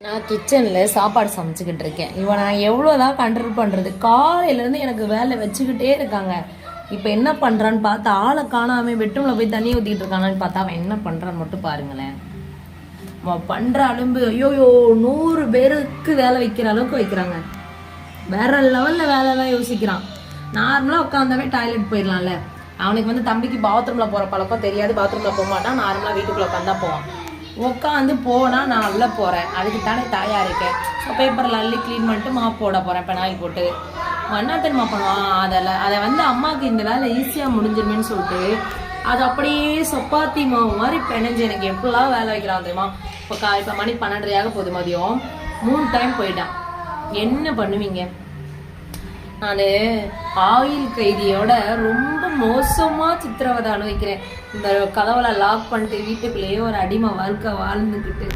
நான் கிச்சனில் சாப்பாடு சமைச்சிக்கிட்டு இருக்கேன். இவன் நான் எவ்வளோதான் கண்ட்ரோல் பண்ணுறது? காலையிலேருந்து எனக்கு வேலை வச்சுக்கிட்டே இருக்காங்க. இப்போ என்ன பண்ணுறான்னு பார்த்தா ஆளை காணாமல் பெட்ரூமில் போய் தண்ணி ஊற்றிக்கிட்டு இருக்கானான்னு பார்த்தா அவன் என்ன பண்ணுறான்னு மட்டும் பாருங்களேன். அவன் பண்ணுற அலும்பு ஐயோயோ 100 பேருக்கு வேலை வைக்கிற அளவுக்கு வைக்கிறாங்க. வேற லெவலில் வேலைலாம் யோசிக்கிறான். நார்மலாக உட்காந்தாவே டாய்லெட் போயிடலாம்ல. அவனுக்கு வந்து தம்பிக்கு பாத்ரூமில் போகிற பழக்கம் தெரியாது. பாத்ரூமில் போக மாட்டான். நார்மலாக வீட்டுக்குள்ளே உட்காந்தா போவான். உட்காந்து போனால் நான் உள்ளே போகிறேன். அதுக்கு தானே தாயாக இருக்கேன். பேப்பரில் அள்ளி க்ளீன் பண்ணிட்டு மாப் போட போகிறேன். பெனாயில் போட்டு என்ன தெரியுமா பண்ணுவான்? அதை வந்து அம்மாவுக்கு இந்த வேலை ஈஸியாக முடிஞ்சிருமேன்னு சொல்லிட்டு அது அப்படியே சப்பாத்தி மாவு மாதிரி பெனஞ்சு எனக்கு எப்படிலாம் வேலை வைக்கிறான் தெரியுமா? இப்போ மணி 12:30 போகுது. மதியம் 3 டைம் போயிட்டான். என்ன பண்ணுவீங்க? நான் ஆயில் கைதியோட ரொம்ப மோசமாக சித்திரவதை அனுபவிக்கிறேன். இந்த கதவுல லாக் பண்ணிட்டு வீட்டுக்குள்ளேயே ஒரு அடிமை வாழ்க்கை வாழ்ந்துக்கிட்டு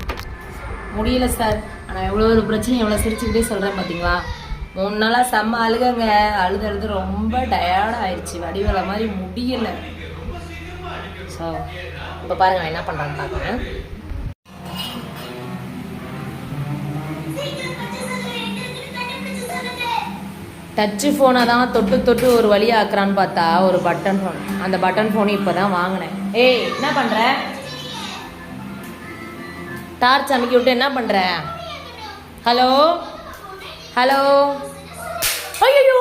முடியல சார். ஆனால் எவ்வளோ ஒரு பிரச்சனை எவ்வளோ சிரிச்சுக்கிட்டே சொல்கிறேன் பார்த்தீங்களா? 3 நாளாக செம்ம அழுகங்க. அழுது ரொம்ப டயர்டாக ஆயிடுச்சு. வடிவேல மாதிரி முடியலை. ஸோ இப்போ பாருங்க நான் என்ன பண்ணுறேன்னு பார்க்குறேன். டச்சு ஃபோனை தான் தொட்டு ஒரு வழியாக ஆக்குறான்னு பார்த்தா ஒரு பட்டன் ஃபோன். அந்த பட்டன் ஃபோனு இப்போ தான் வாங்கினேன். ஏய் என்ன பண்ணுற? டார்ச் அமைக்கி விட்டு என்ன பண்ணுற? Hello hello. ஐயோ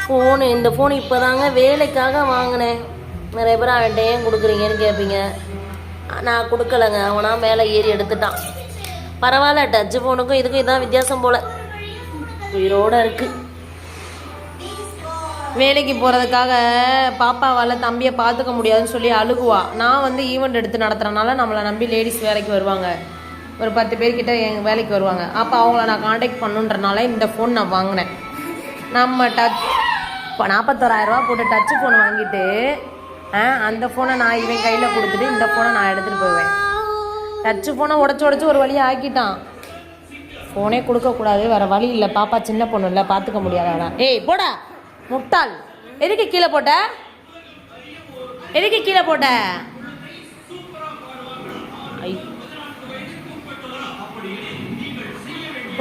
ஃபோனு, இந்த ஃபோன் இப்போ தாங்க வேலைக்காக வாங்கினேன். நிறைய பேர் அவன்கிட்ட ஏன் கொடுக்குறீங்கன்னு கேட்பீங்க. நான் கொடுக்கலைங்க. அவனா மேலே ஏறி எடுத்துட்டான். பரவாயில்ல, டச்சு ஃபோனுக்கும் இதுக்கும் இதான் வித்தியாசம் போல். உயிரோடு இருக்குது. வேலைக்கு போகிறதுக்காக பாப்பாவால் தம்பியை பார்த்துக்க முடியாதுன்னு சொல்லி அழுகுவா. நான் வந்து ஈவெண்ட் எடுத்து நடத்துகிறனால நம்மளை நம்பி லேடிஸ் வேலைக்கு வருவாங்க. ஒரு 10 பேர்கிட்ட எங்கள் வேலைக்கு வருவாங்க. அப்போ அவங்கள நான் காண்டாக்ட் பண்ணுன்றனால இந்த ஃபோன் நான் வாங்கினேன். நம்ம இப்போ 41,000 போட்டு டச்சு ஃபோன் வாங்கிட்டு அந்த ஃபோனை நான் இவன் கையில் கொடுத்துட்டு இந்த ஃபோனை நான் எடுத்துகிட்டு போவேன். டச்சு ஃபோனை உடச்சி ஒரு வழியாக ஆக்கிட்டான். ஃபோனே கொடுக்கக்கூடாது, வேறு வழி இல்லை. பாப்பா சின்ன பொண்ணு இல்லை, பார்த்துக்க முடியாதா? ஏய் போடா முட்டாள். எதுக்கு கீழே போட்ட? எதுக்கு கீழே போட்ட?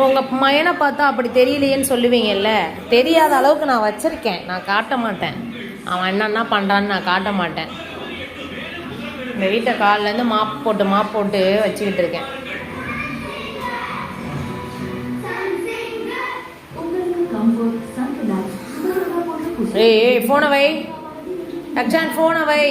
உங்கள் மயனை பார்த்தா அப்படி தெரியலையேன்னு சொல்லுவீங்கல்ல. தெரியாத அளவுக்கு நான் வச்சுருக்கேன். நான் காட்ட மாட்டேன். அவன் என்னென்ன பண்ணுறான்னு நான் காட்ட மாட்டேன். இந்த வீட்டை காலிலேருந்து மாப் போட்டு வச்சுக்கிட்டு இருக்கேன். ஏய் ஃபோனை வை. டக்ஷான் ஃபோனை வை.